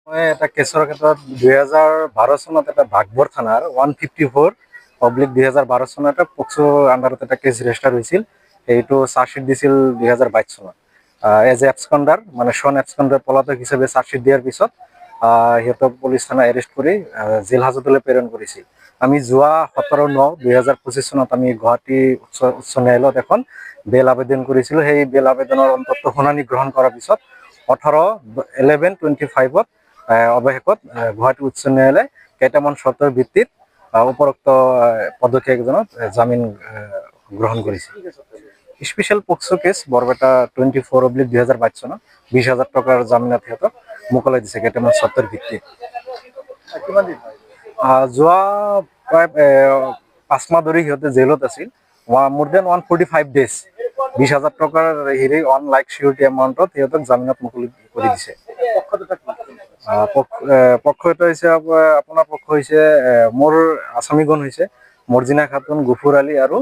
মই এটা কেছৰ ক্ষেত্ৰত 2012 চনত এটা বাঘবৰ থানাৰ 154/2012 চনত এটা পক্সো আণ্ডাৰত এটা কেছ ৰেজিষ্টাৰ হৈছিল। এইটো চাৰ্জশ্বিট দিছিল 2022 চনত। এজ এ এবস্কণ্ডাৰ মানে শ্বন এবস্কণ্ডাৰ পলাতক হিচাপে চাৰ্জশ্বিট দিয়াৰ পিছত সিহঁতক পুলিচ থানা এৰেষ্ট কৰি জেল হাজতলৈ প্ৰেৰণ কৰিছিল। আমি যোৱা 17/9/2025 চনত আমি গুৱাহাটী উচ্চ ন্যায়ালয়ত এখন বেল আবেদন কৰিছিলোঁ। সেই বেল আবেদনৰ অন্তত শুনানি গ্ৰহণ কৰাৰ পিছত 18/11/25 অৱশেষত গুৱাহাটী উচ্চ ন্যায়ালয়ে কেইটামান চৰ্তৰ ভিত্তিত উপৰোক্ত পদক্ষেপজনক জামিন গ্ৰহণ কৰিছে। স্পেচিয়েল পক্সো কেছ বৰপেটা 24/2022 চনত 20,000 টকাৰ জামিনত সিহঁতক মোকলাই দিছে কেইটামান চৰ্তৰ ভিত্তিত। যোৱা প্ৰায় 5 মাহ ধৰি সিহঁতে জেলত আছিল। মোৰ দেন 145 days 20,000 টকাৰ হেৰি অন লাইক চিউৰিটি এমাউণ্টত সিহঁতক জামিনত মুকলি কৰি দিছে। পক্ষ এটা হৈছে আপোনাৰ পক্ষ হৈছে মোৰ আসামীগণ হৈছে মৰ্জিনা খাতুন, গফুৰ আলী আৰু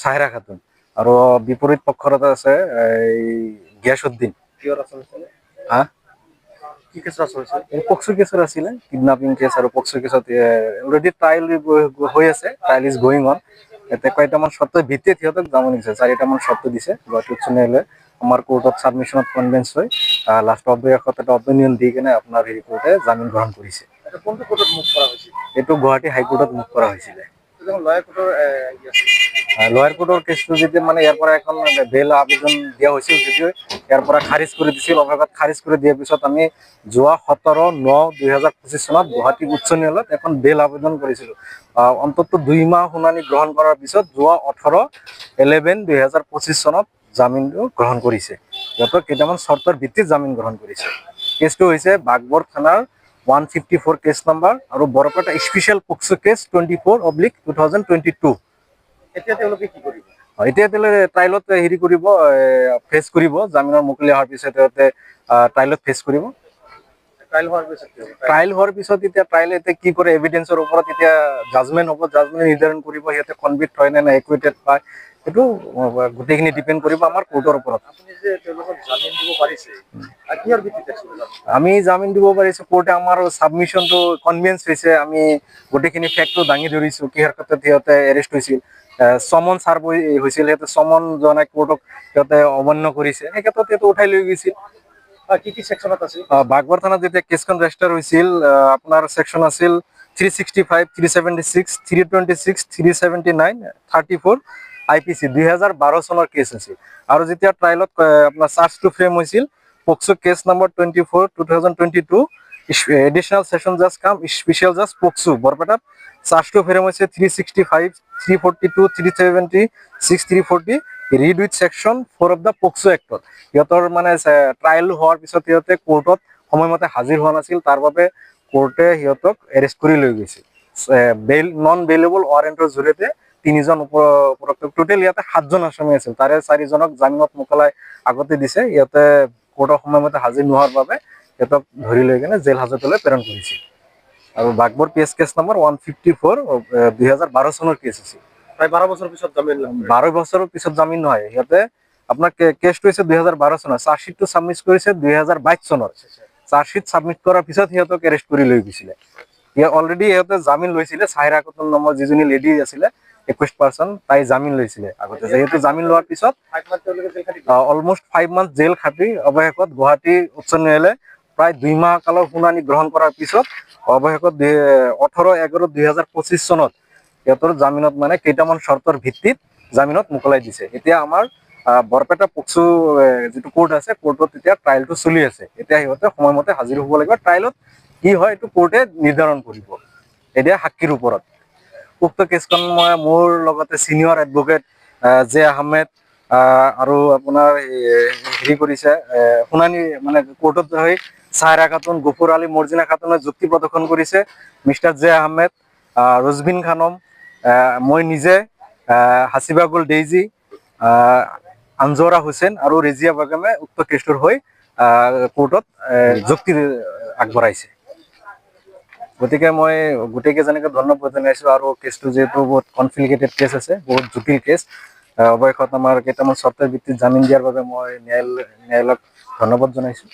চাহেৰা খাতুন, আৰু বিপৰীত পক্ষৰ এটা আছে গিয়াছুদ্দিন। পক্সো কেছৰ আছিলে, কিডনাপিং কেছ আৰু পক্সো কেছত অলৰেডি ট্ৰায়েল হৈ আছে, ট্ৰায়েল ইজ গোয়িং অন। এতিয়া কেইটামান চৰ্তৰ ভিত্তিত সিহঁতক জামিন দিছে, 4টামান চৰ্ত দিছে গুৱাহাটী উচ্চ ন্যায়ালয়ে। আমাৰ কোৰ্টত ছাবমিশ্যনত কনভেন্স হৈ লাষ্ট অৱশেষত এটা অপিনিয়ন দি কিনে আপোনাৰ হেৰি কোৰ্টে জামিন গ্ৰহণ কৰিছে। এইটো গুৱাহাটী হাইকোৰ্টত মুভ কৰা হৈছিলে। লয়াৰ কোৰ্টৰ কেছটো যেতিয়া মানে ইয়াৰ পৰা এখন বেল আবেদন দিয়া হৈছিল, যদিও ইয়াৰ পৰা খাৰিজ কৰি দিছিল। অৱশেষত খাৰিজ কৰি দিয়াৰ পিছত আমি যোৱা 17/9/2025 চনত গুৱাহাটী উচ্চ ন্যায়ালয়ত এখন বেল আবেদন কৰিছিলোঁ। অন্তত 2 মাহ শুনানি গ্ৰহণ কৰাৰ পিছত যোৱা 18/11/2025 চনত জামিনটো গ্ৰহণ কৰিছে। সিহঁতক কেইটামান চৰ্তৰ ভিত্তিত জামিন গ্ৰহণ কৰিছে। কেছটো হৈছে বাঘবৰ থানাৰ 154 কেছ নাম্বাৰ আৰু বৰপেটা স্পেচিয়েল পক্সো কেছ 24/2022। এতিয়া তেওঁলোকে কি কৰিব? এতিয়া তেওঁলোকে ট্ৰায়েলত হেৰি কৰিব, ফেচ কৰিব। জামিনৰ মুকলি হোৱাৰ পিছত সিহঁতে ট্ৰায়েলত ফেচ কৰিব। ট্ৰায়েল হোৱাৰ পিছত এতিয়া ট্ৰায়েল কি কৰে, এভিডেন্সৰ ওপৰত এতিয়া জাজমেণ্ট হ'ব। জাজমেণ্ট নিৰ্ধাৰণ কৰিব সিহঁতে কনভিক্ট হয় নে নাই, একুইটেড পায়। সেইটো গোটেইখিনি ডিপেণ্ড কৰিব আমাৰ কোৰ্টৰ ওপৰত। আমি জামিন দিব পাৰিছো, কোৰ্টে আমাৰ ছাবমিশ্যনটো কনভিন্স হৈছে। আমি গোটেইখিনি ফেক্টটো দাঙি ধৰিছো, কিহৰ ক্ষেত্ৰত সিহঁতে এৰেষ্ট হৈছিল। চমন চাৰ্ভ হৈছিল, সিহঁতে চমন জনাই কোৰ্টক সিহঁতে অমান্য কৰিছে, সেই ক্ষেত্ৰত সিহঁতে উঠাই লৈ গৈছিল। কি কি সেকশনত আছিল? বাঘবৰ থানাত যেতিয়া কেছখন ৰেজিষ্টাৰ হৈছিল, আপোনাৰ সেকশন আছিল 365, 376, 326, 379, 34 IPC 2012 চনৰ কেছ আছিল। আৰু যেতিয়া ট্ৰায়েলত আপোনাৰ চাৰ্জটো ফ্ৰেম হৈছিল, POCSO case number 24/2022 additional session জাজ কাম স্পেচিয়েল জাজ পক্সো বৰপেটাত চাৰ্জটো ফ্ৰেম হৈছে 365, 342, 376, 340 read with section 4 of the POCSO এক্টত। সিহঁতৰ মানে ট্ৰায়েল হোৱাৰ পিছত সিহঁতে কোৰ্টত সময়মতে হাজিৰ হোৱা নাছিল, তাৰ বাবে কোৰ্টে সিহঁতক এৰেষ্ট কৰি লৈ গৈছিল। নন বেইলেবল ৱাৰেণ্টৰ জৰিয়তে 3জন উপৰোক্ত, টোটেল ইয়াতে 7জন আসামী আছিল, তাৰে 4জনক জামিনত মোকলাই আগতে দিছে। ইয়াতে কোৰ্টৰ সময়মতে হাজিৰ নোহোৱাৰ বাবে সিহঁতক ধৰি লৈ কিনে জেল হাজতলৈ প্ৰেৰণ কৰিছিল। আৰু বাঘবৰ কেছ নম্বৰ 154/2012 চনৰ কেছ আছিল। প্ৰায় 12 বছৰৰ পিছত জামিন। 12 বছৰৰ পিছত জামিন নহয়, সিহঁতে আপোনাৰ কেছটো হৈছে 2012 চনৰ, চাৰ্জশ্বিটটো ছাবমিট কৰিছে 2022 চনৰ। চাৰ্জশ্বিট ছাবমিট কৰাৰ পিছত সিহঁতক এৰেষ্ট কৰি লৈ গৈছিলে। অলৰেডি সিহঁতে জামিন লৈছিলে। চাহেৰা খাতুন নামৰ যিজনী লেডি আছিলে 21%, তাই জামিন লৈছিলে আগতে। যিহেতু জামিন লোৱাৰ পিছত অলমোষ্ট 5 মান্থ জেল খাটি অৱশেষত গুৱাহাটী উচ্চ ন্যায়ালয়ে প্ৰায় 2 মাহ কালৰ শুনানি গ্ৰহণ কৰাৰ পিছত অৱশেষত 18/11/2025 চনত সিহঁতৰ জামিনত মানে কেইটামান চৰ্তৰ ভিত্তিত জামিনত মোকলাই দিছে। এতিয়া আমাৰ বৰপেটা পক্সো যিটো কোৰ্ট আছে, কোৰ্টত এতিয়া ট্ৰায়েলটো চলি আছে। এতিয়া সিহঁতে সময়মতে হাজিৰ হ'ব লাগিব। ট্ৰায়েলত কি হয় এইটো কোৰ্টে নিৰ্ধাৰণ কৰিব, এতিয়া সাক্ষীৰ ওপৰত। উক্ত কেছখন মই মোৰ লগতে চিনিয়ৰ এডভকেট জে আহমেদ আৰু আপোনাৰ হেৰি কৰিছে, শুনানি মানে কোৰ্টত হৈ চাহেৰা খাতুন, গফুৰ আলী, মৰ্জিনা খাতুনে যুক্তি প্ৰদৰ্শন কৰিছে। মিষ্টাৰ জে আহমেদ, ৰজবিন খানম, মই নিজে, হাছিবাগুল ডেইজি, আঞ্জৰা হুছেইন আৰু ৰেজিয়া বেগমে উক্ত কেছটোৰ হৈ কোৰ্টত যুক্তি আগবঢ়াইছে। গতিকে মই গোটেইকেইজনকে ধন্যবাদ জনাইছো। আৰু কেছটো যিহেতু বহুত কমপ্লিকেটেড কেছ আছে, বহুত জটিল কেছ, অৱশেষত আমাৰ কেইটামান চৰ্তৰ ভিত্তিত জামিন দিয়াৰ বাবে মই ন্যায়ালয়ক ধন্যবাদ জনাইছো।